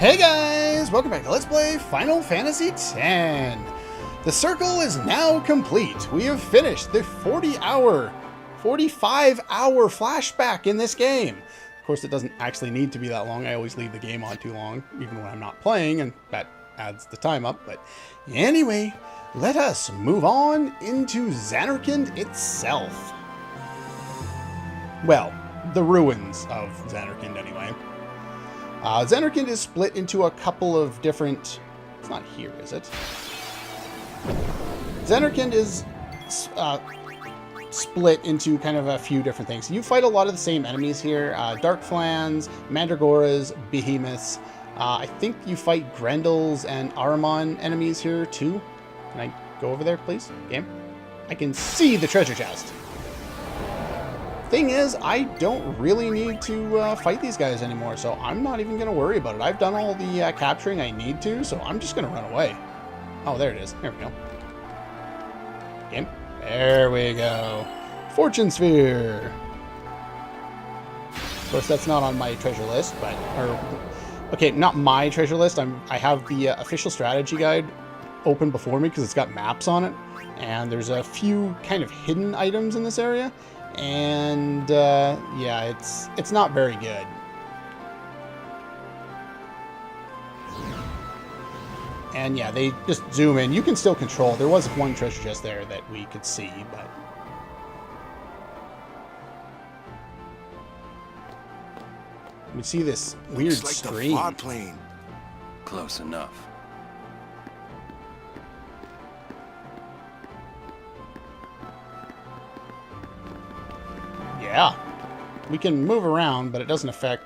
Hey guys! Welcome back to Let's Play Final Fantasy X. The circle is now complete. We have finished the 45-hour flashback in this game. Of course, it doesn't actually need to be that long. I always leave the game on too long, even when I'm not playing, and that adds the time up. But anyway, let us move on into Zanarkand itself. Well, the ruins of Zanarkand anyway. Zanarkand is split into a couple of different... It's not here, is it? Zanarkand is split into kind of a few different things. You fight a lot of the same enemies here. Dark Flans, Mandragoras, Behemoths. I think you fight Grendels and Ahriman enemies here too. Can I go over there, please? Game? I can see the treasure chest. Thing is, I don't really need to fight these guys anymore, so I'm not even going to worry about it. I've done all the capturing I need to, so I'm just going to run away. Oh, there it is. There we go. Game. There we go. Fortune Sphere. Of course, that's not on my treasure list, but... okay, not my treasure list. I have the official strategy guide open before me because it's got maps on it, and there's a few kind of hidden items in this area. And yeah, it's not very good. And yeah, they just zoom in. You can still control. There was one treasure chest there that we could see, but we see this weird stream. The far plane. Close enough. Yeah, we can move around, but it doesn't affect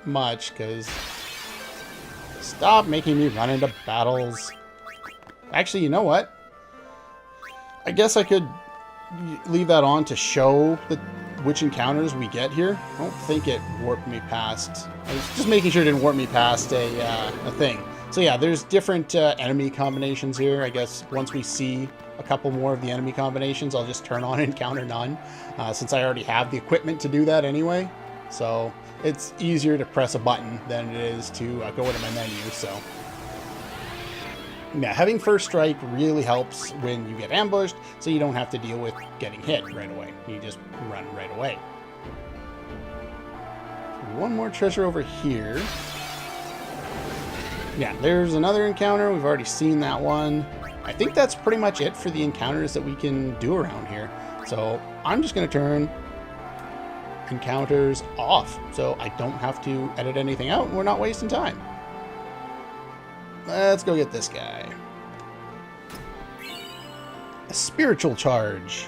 much, because... Stop making me run into battles. Actually, you know what? I guess I could leave that on to show which encounters we get here. I don't think it warped me past... I was just making sure it didn't warp me past a thing. So yeah, there's different enemy combinations here. I guess once we see a couple more of the enemy combinations, I'll just turn on Encounter None, since I already have the equipment to do that anyway. So it's easier to press a button than it is to go into my menu. So yeah, having First Strike really helps when you get ambushed, so you don't have to deal with getting hit right away. You just run right away. One more treasure over here. Yeah, there's another encounter. We've already seen that one. I think that's pretty much it for the encounters that we can do around here. So I'm just going to turn encounters off, so I don't have to edit anything out and we're not wasting time. Let's go get this guy. A spiritual charge.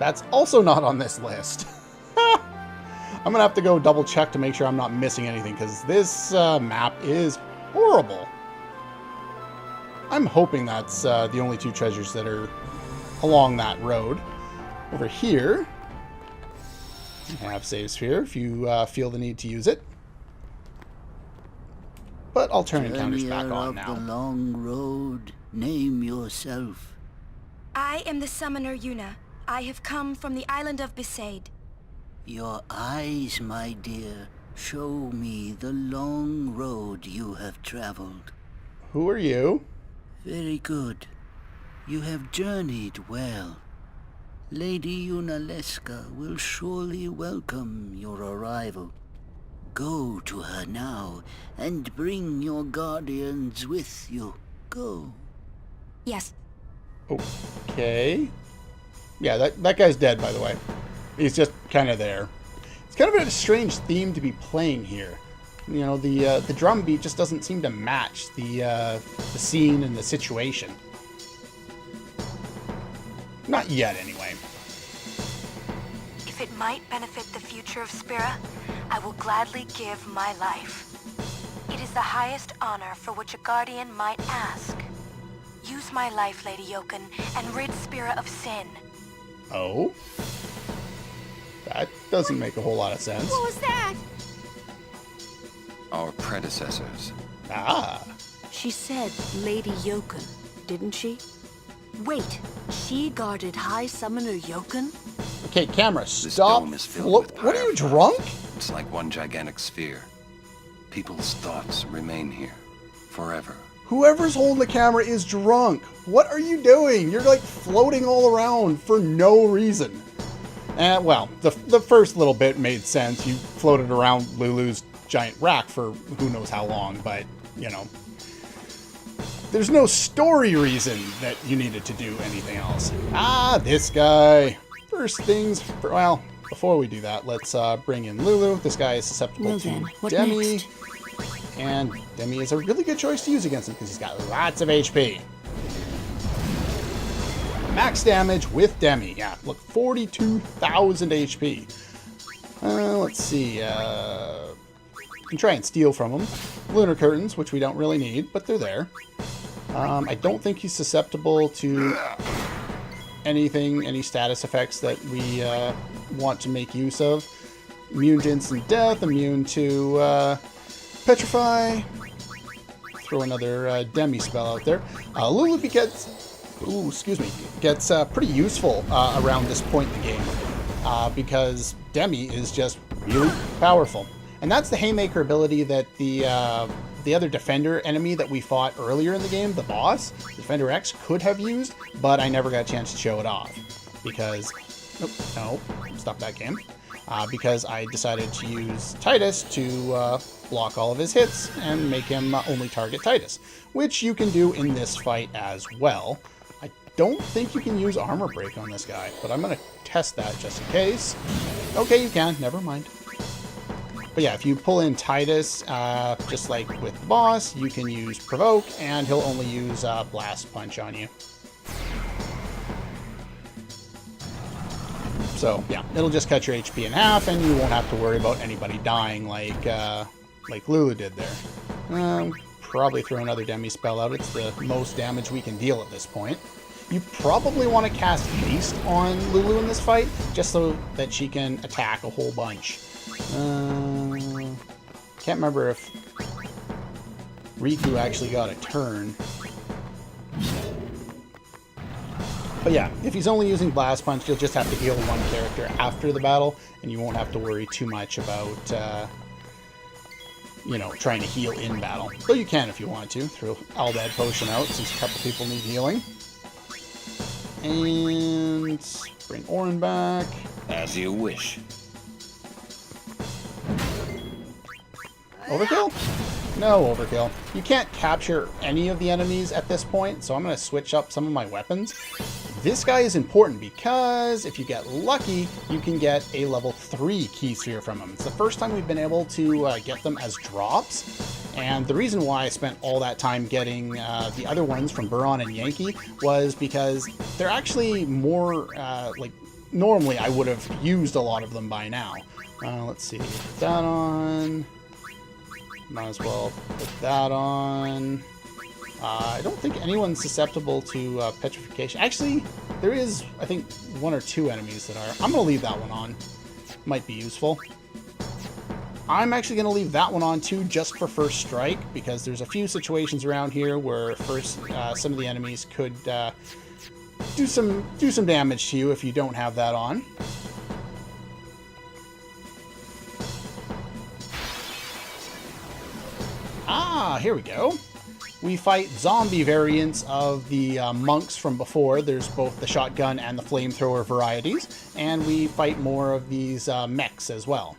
That's also not on this list. I'm going to have to go double check to make sure I'm not missing anything, because this map is horrible. I'm hoping that's the only two treasures that are along that road. Over here, you have Save Sphere if you feel the need to use it. But I'll turn encounters back on now. The long road, name yourself. I am the summoner Yuna. I have come from the island of Besaid. Your eyes, my dear, show me the long road you have traveled. Who are you? Very good. You have journeyed well. Lady Yunalesca will surely welcome your arrival. Go to her now, and bring your guardians with you. Go. Yes. Okay. Yeah, that guy's dead, by the way. He's just kind of there. It's kind of a strange theme to be playing here. You know, the drum beat just doesn't seem to match the scene and the situation. Not yet, anyway. If it might benefit the future of Spira, I will gladly give my life. It is the highest honor for which a guardian might ask. Use my life, Lady Yoken, and rid Spira of sin. Oh? That doesn't make a whole lot of sense. What was that? Our predecessors. Ah. She said Lady Yoken, didn't she? Wait, she guarded High Summoner Yoken? Okay, camera, This stop. dome is filled with What are you, fireflies. drunk? It's like one gigantic sphere. People's thoughts remain here. Forever. Whoever's holding the camera is drunk. What are you doing? You're like floating all around for no reason. Well, the first little bit made sense. You floated around Lulu's giant rack for who knows how long, but, you know. There's no story reason that you needed to do anything else. Ah, this guy. First things, well, before we do that, let's bring in Lulu. This guy is susceptible Well to then, what Demi. next? And Demi is a really good choice to use against him because he's got lots of HP. Max damage with Demi. Yeah, look, 42,000 HP. Let's see. You can try and steal from him. Lunar Curtains, which we don't really need, but they're there. I don't think he's susceptible to anything, any status effects that we want to make use of. Immune to instant death, immune to petrify. Throw another Demi spell out there. Lulu gets pretty useful around this point in the game because Demi is just really powerful. And that's the Haymaker ability that the other Defender enemy that we fought earlier in the game, the boss, Defender X, could have used, but I never got a chance to show it off because... Oh, no, stop that game. Because I decided to use Titus to block all of his hits and make him only target Titus, which you can do in this fight as well. I don't think you can use Armor Break on this guy, but I'm going to test that just in case. Okay, you can. Never mind. But yeah, if you pull in Titus, just like with the boss, you can use Provoke, and he'll only use Blast Punch on you. So yeah, it'll just cut your HP in half, and you won't have to worry about anybody dying like Lulu did there. Probably throw another Demi spell out. It's the most damage we can deal at this point. You probably want to cast Haste on Lulu in this fight, just so that she can attack a whole bunch. Can't remember if Riku actually got a turn. But yeah, if he's only using Blast Punch, you'll just have to heal one character after the battle, and you won't have to worry too much about, you know, trying to heal in battle. Though you can if you want to. Throw Aldad Potion out, since a couple people need healing. And bring Orin back. As you wish. Overkill? No overkill. You can't capture any of the enemies at this point, so I'm going to switch up some of my weapons. This guy is important because if you get lucky, you can get a level 3 Key Sphere from him. It's the first time we've been able to get them as drops, and the reason why I spent all that time getting the other ones from Buron and Yankee was because they're actually more, like, normally I would have used a lot of them by now. Let's see, put that on. Might as well put that on. I don't think anyone's susceptible to petrification. Actually, there is, I think, 1 or 2 enemies that are. I'm going to leave that one on. Might be useful. I'm actually going to leave that one on too, just for First Strike, because there's a few situations around here where some of the enemies could do some damage to you if you don't have that on. Ah, here we go. We fight zombie variants of the monks from before. There's both the shotgun and the flamethrower varieties, and we fight more of these mechs as well.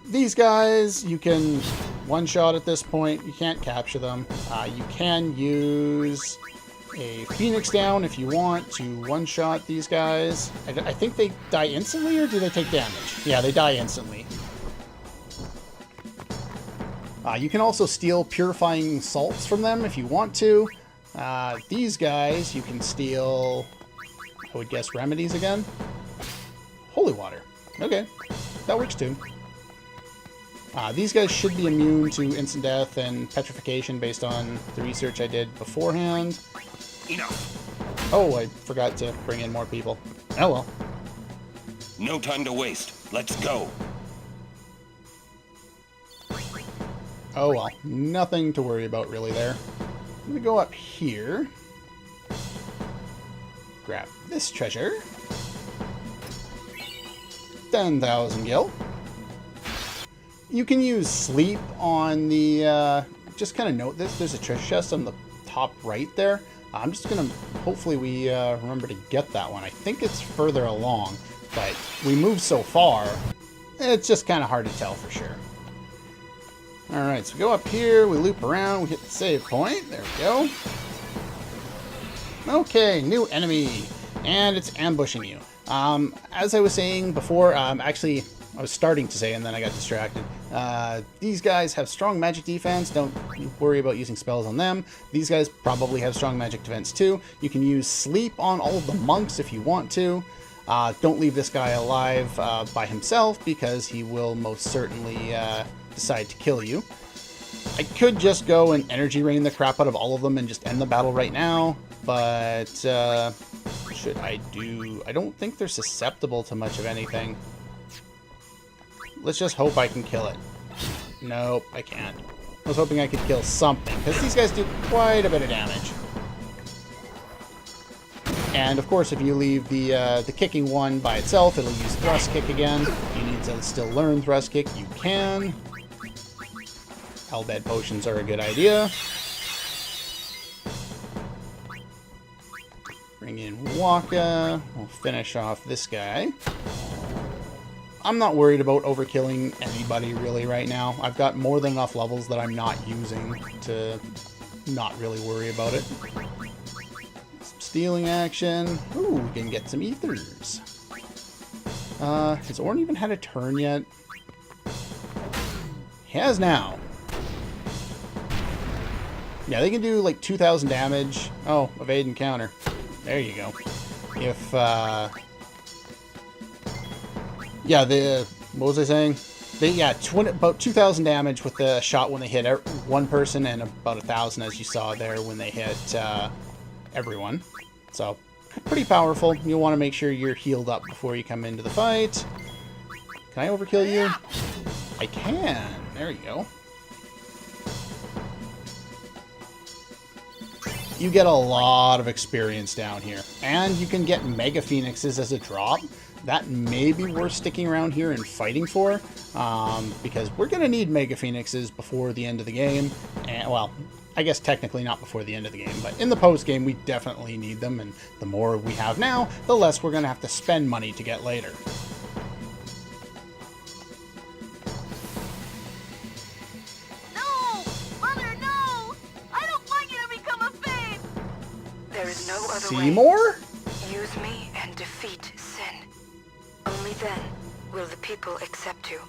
These guys, you can one-shot at this point. You can't capture them. You can use a Phoenix Down if you want to one-shot these guys. I think they die instantly, or do they take damage? Yeah, they die instantly. You can also steal Purifying Salts from them if you want to. These guys, you can steal, I would guess, Remedies again. Holy Water. Okay, that works too. These guys should be immune to instant death and petrification based on the research I did beforehand. Enough. Oh, I forgot to bring in more people. Oh well. No time to waste. Let's go. Oh well, nothing to worry about really there. I'm gonna go up here. Grab this treasure. 10,000 gil. You can use sleep on the... just kind of note this. There's a treasure chest on the top right there. I'm just going to... Hopefully we remember to get that one. I think it's further along, but we moved so far, it's just kind of hard to tell for sure. Alright, so we go up here, we loop around, we hit the save point. There we go. Okay, new enemy. And it's ambushing you. As I was saying before, actually, I was starting to say and then I got distracted. These guys have strong magic defense. Don't worry about using spells on them. These guys probably have strong magic defense too. You can use sleep on all of the monks if you want to. Don't leave this guy alive by himself because he will most certainly decide to kill you. I could just go and energy rain the crap out of all of them and just end the battle right now, but should I do... I don't think they're susceptible to much of anything. Let's just hope I can kill it. Nope, I can't. I was hoping I could kill something, because these guys do quite a bit of damage. And of course, if you leave the kicking one by itself, it'll use thrust kick again. If you need to still learn thrust kick, you can. Hellbed potions are a good idea. Bring in Waka. We'll finish off this guy. I'm not worried about overkilling anybody really right now. I've got more than enough levels that I'm not using to not really worry about it. Some stealing action. Ooh, we can get some ethers. Has Orn even had a turn yet? He has now. Yeah, they can do like 2,000 damage. Oh, evade and counter. There you go. If, yeah, what was I saying? About 2,000 damage with the shot when they hit one person, and about 1,000 as you saw there when they hit everyone. So, pretty powerful. You'll want to make sure you're healed up before you come into the fight. Can I overkill you? I can. There you go. You get a lot of experience down here. And you can get Mega Phoenixes as a drop. That may be worth sticking around here and fighting for. Because we're going to need Mega Phoenixes before the end of the game. And, well, I guess technically not before the end of the game. But in the post-game, we definitely need them. And the more we have now, the less we're going to have to spend money to get later. Seymour? Use me and defeat sin. Only then will the people accept you.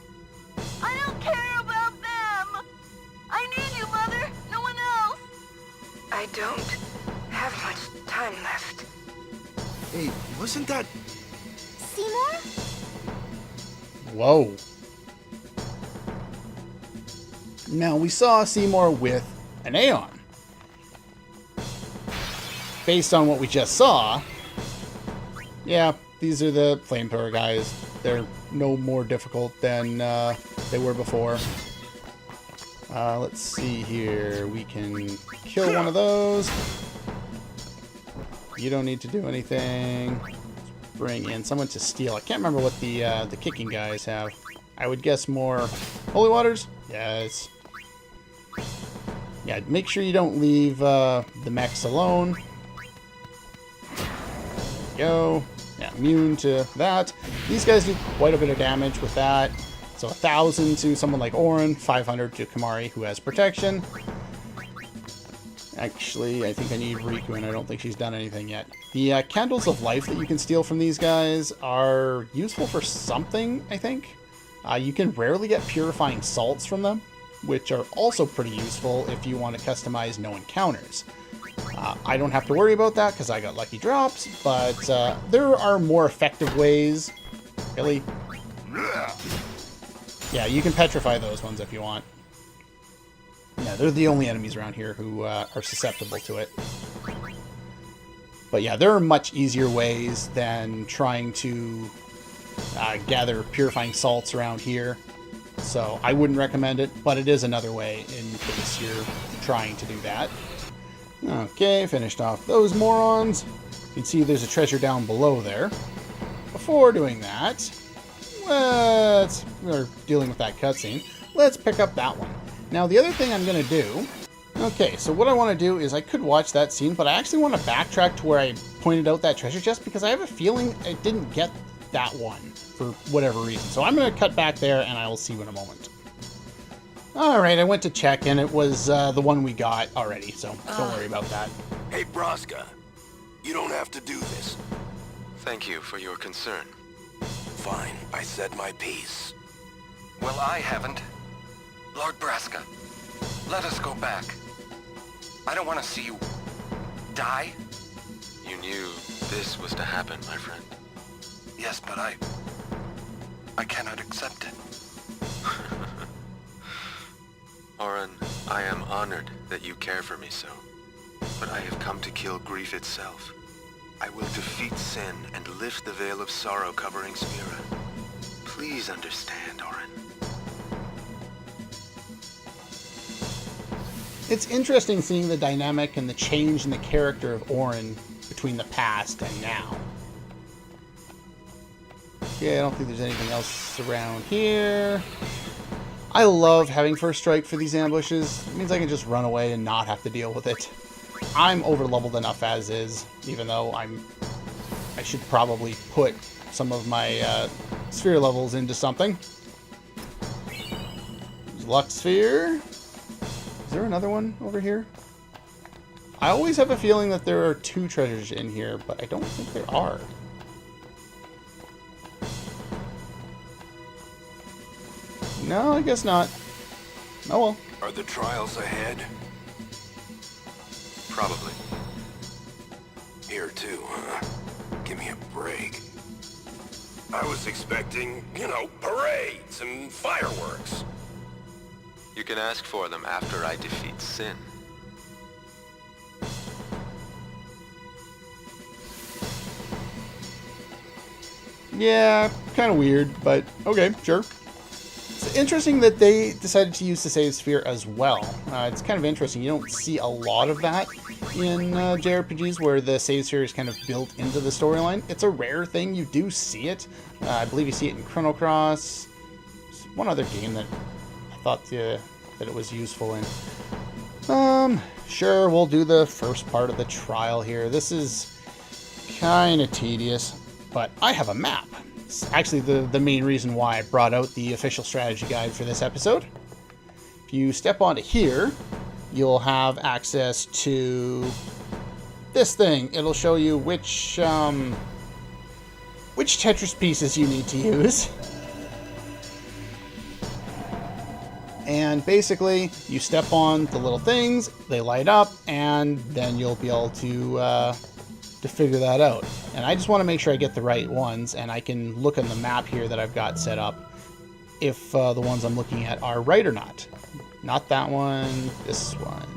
I don't care about them! I need you, Mother! No one else! I don't have much time left. Hey, wasn't that... Seymour? Whoa. Now, we saw Seymour with an Aeon. Based on what we just saw, yeah, these are the flamethrower guys. They're no more difficult than they were before. Let's see here. We can kill one of those. You don't need to do anything. Let's bring in someone to steal. I can't remember what the kicking guys have. I would guess more holy waters. Yes. Yeah, make sure you don't leave the mechs alone. Go. Yeah, immune to that. These guys do quite a bit of damage with that. So 1,000 to someone like Orin, 500 to Kamari, who has protection. Actually, I think I need Riku, and I don't think she's done anything yet. The candles of life that you can steal from these guys are useful for something, I think. You can rarely get purifying salts from them, which are also pretty useful if you want to customize no encounters. I don't have to worry about that because I got lucky drops, but there are more effective ways. Really? Yeah, you can petrify those ones if you want. Yeah, they're the only enemies around here who are susceptible to it. But yeah, there are much easier ways than trying to gather purifying salts around here. So I wouldn't recommend it, but it is another way in case you're trying to do that. Okay, finished off those morons. You can see there's a treasure down below there. Before doing that, we're dealing with that cutscene. let's pick up that one. Now, the other thing I'm going to do... Okay, so what I want to do is I could watch that scene, but I actually want to backtrack to where I pointed out that treasure chest because I have a feeling I didn't get that one for whatever reason. So I'm going to cut back there and I will see you in a moment. Alright, I went to check and it was the one we got already, so don't worry about that. Hey, Braska. You don't have to do this. Thank you for your concern. Fine, I said my piece. Well, I haven't. Lord Braska, let us go back. I don't want to see you die. You knew this was to happen, my friend. Yes, but I cannot accept it. Oren, I am honored that you care for me so. But I have come to kill grief itself. I will defeat sin and lift the veil of sorrow covering Spira. Please understand, Oren. It's interesting seeing the dynamic and the change in the character of Oren between the past and now. Okay, I don't think there's anything else around here. I love having first strike for these ambushes. It means I can just run away and not have to deal with it. I'm over-leveled enough as is, even though I should probably put some of my sphere levels into something. There's Luck Sphere. Is there another one over here? I always have a feeling that there are two treasures in here, but I don't think there are. No, I guess not. Oh well. Are the trials ahead? Probably. Here too, huh? Give me a break. I was expecting, you know, parades and fireworks. You can ask for them after I defeat sin. Yeah, kind of weird, but okay, sure. It's interesting that they decided to use the save sphere as well. It's kind of interesting. You don't see a lot of that in JRPGs where the save sphere is kind of built into the storyline. It's a rare thing. You do see it. I believe you see it in Chrono Cross. There's one other game that I thought that it was useful in. Sure, we'll do the first part of the trial here. This is kind of tedious, but I have a map. It's actually the main reason why I brought out the official strategy guide for this episode. If you step onto here, you'll have access to this thing. It'll show you which Tetris pieces you need to use. And basically, you step on the little things, they light up, and then you'll be able to figure that out. And I just want to make sure I get the right ones, and I can look on the map here that I've got set up if the ones I'm looking at are right or not. Not that one, this one.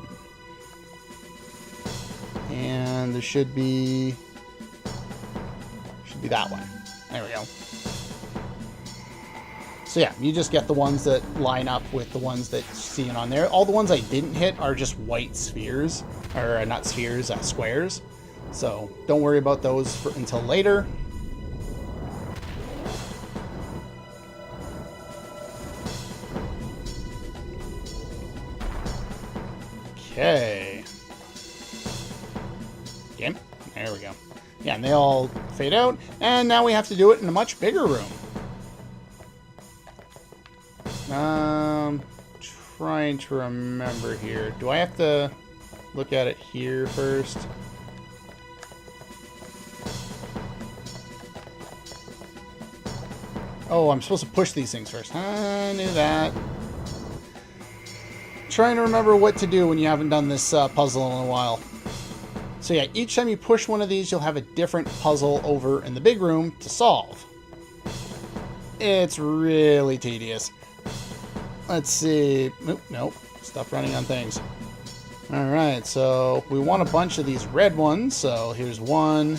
And there should be that one. There we go. So yeah, you just get the ones that line up with the ones that you're seeing on there. All the ones I didn't hit are just white spheres, or not spheres, squares. So don't worry about those until later. Okay. Game. There we go. Yeah, and they all fade out. And now we have to do it in a much bigger room. Trying to remember here. Do I have to look at it here first? Oh, I'm supposed to push these things first. I knew that. Trying to remember what to do when you haven't done this puzzle in a while. So yeah, each time you push one of these, you'll have a different puzzle over in the big room to solve. It's really tedious. Let's see. Nope. Stop running on things. Alright, so we want a bunch of these red ones. So here's 1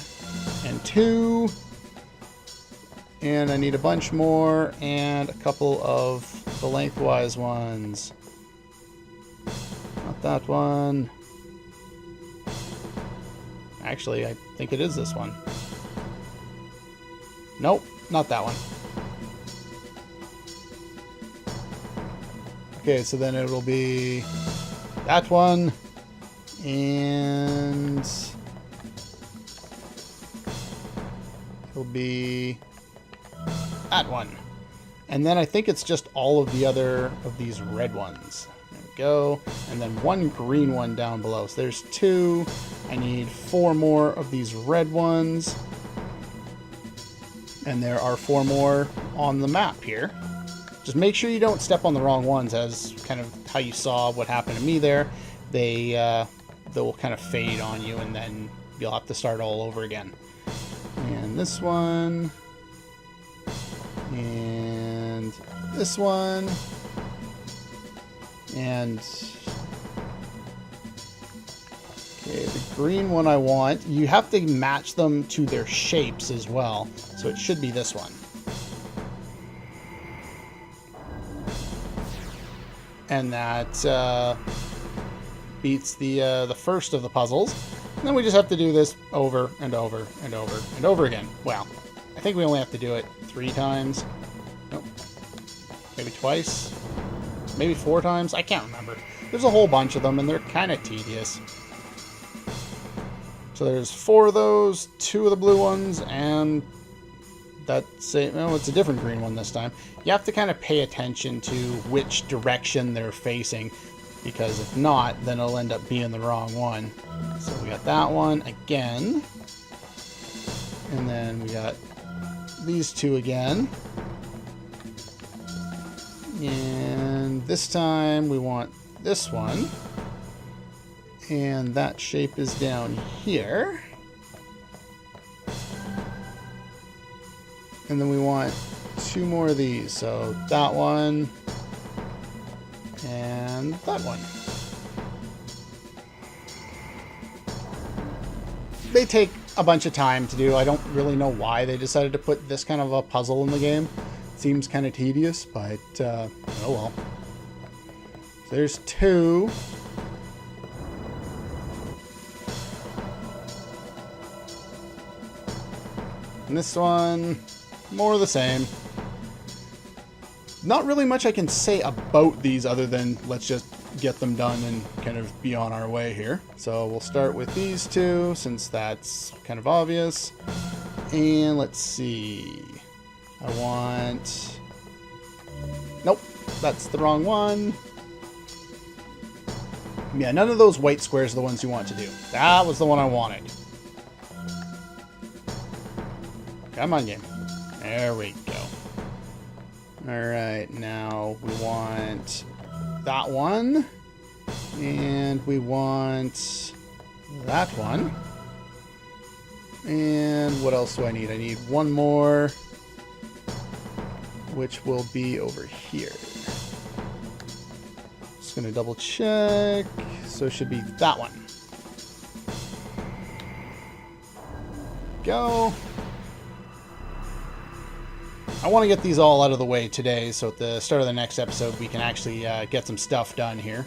and 2. And I need a bunch more and a couple of the lengthwise ones. Not that one. Actually, I think it is this one. Nope, not that one. Okay, so then it'll be that one, and it'll be that one. And then I think it's just all of the other of these red ones. There we go. And then one green one down below. So there's 2. I need 4 more of these red ones. And there are 4 more on the map here. Just make sure you don't step on the wrong ones, as kind of how you saw what happened to me there. They'll kind of fade on you, and then you'll have to start all over again. And this one. And this one. And okay, the green one I want. You have to match them to their shapes as well. So it should be this one. And that beats the first of the puzzles. And then we just have to do this over and over and over and over again. Well, I think we only have to do it 3 times. Nope. Maybe twice. Maybe 4 times. I can't remember. There's a whole bunch of them, and they're kind of tedious. So there's 4 of those, 2 of the blue ones, and that's it. No, it's a different green one this time. You have to kind of pay attention to which direction they're facing, because if not, then it'll end up being the wrong one. So we got that one again. And then we got these 2 again. And this time we want this one. And that shape is down here. And then we want 2 more of these. So that one and that one. They take a bunch of time to do. I don't really know why they decided to put this kind of a puzzle in the game. It seems kind of tedious, but oh well. So there's 2. And this one, more of the same. Not really much I can say about these other than let's just get them done and kind of be on our way here. So we'll start with these 2 since that's kind of obvious. And let's see. I want... Nope, that's the wrong one. Yeah, none of those white squares are the ones you want to do. That was the one I wanted. Come on, game. There we go. Alright, now we want that one. And we want that one. And what else do I need? I need 1 more, which will be over here. Just gonna double check. So it should be that one. Go. I want to get these all out of the way today, so at the start of the next episode we can actually get some stuff done here.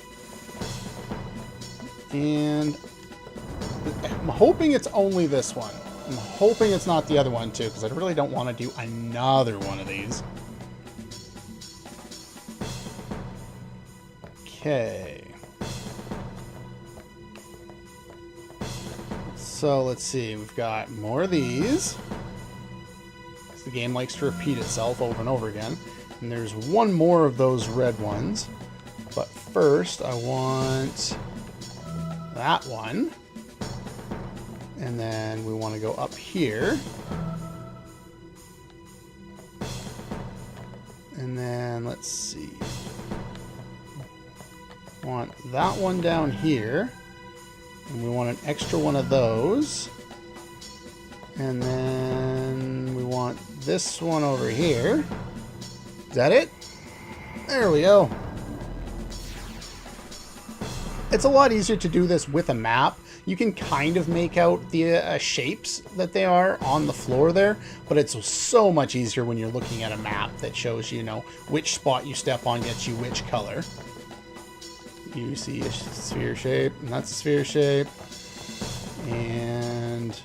And I'm hoping it's only this one. I'm hoping it's not the other one too, because I really don't want to do another one of these. Okay. So let's see, we've got more of these. The game likes to repeat itself over and over again. And there's 1 more of those red ones. But first, I want that one. And then we want to go up here. And then, let's see. Want that one down here. And we want an extra one of those. And then we want this one over here. Is that it? There we go. It's a lot easier to do this with a map. You can kind of make out the shapes that they are on the floor there, but it's so much easier when you're looking at a map that shows you know which spot you step on gets you which color. You see a sphere shape, and that's a sphere shape. And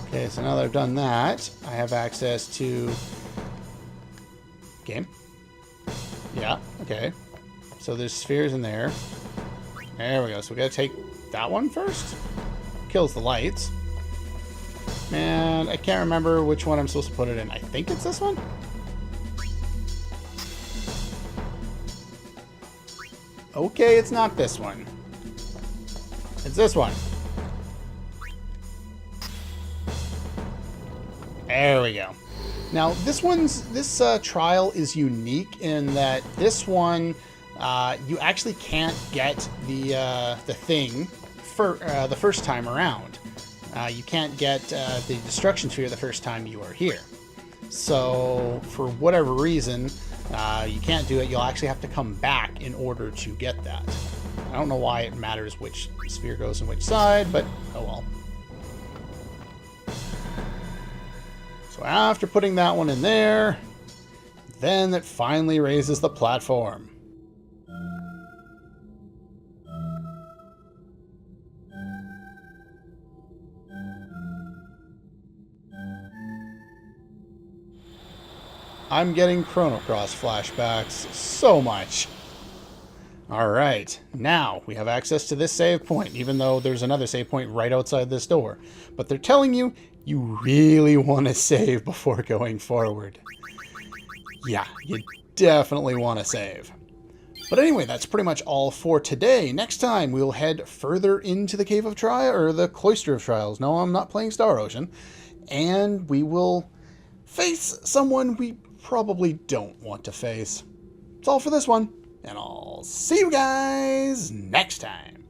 okay, so now that I've done that, I have access to game. Yeah, okay. So there's spheres in there. There we go. So we gotta take that one first. Kills the lights. And I can't remember which one I'm supposed to put it in. I think it's this one? Okay, it's not this one. It's this one. There we go. Now, this trial is unique in that this one, you actually can't get the thing for the first time around. You can't get the destruction sphere the first time you are here. So, for whatever reason, you can't do it. You'll actually have to come back in order to get that. I don't know why it matters which sphere goes on which side, but oh well. So after putting that one in there, then it finally raises the platform. I'm getting Chrono Cross flashbacks so much. Alright, now we have access to this save point, even though there's another save point right outside this door. But they're telling you, you really want to save before going forward. Yeah, you definitely want to save. But anyway, that's pretty much all for today. Next time, we'll head further into the Cave of Trials, or the Cloister of Trials. No, I'm not playing Star Ocean. And we will face someone we probably don't want to face. That's all for this one, and I'll see you guys next time.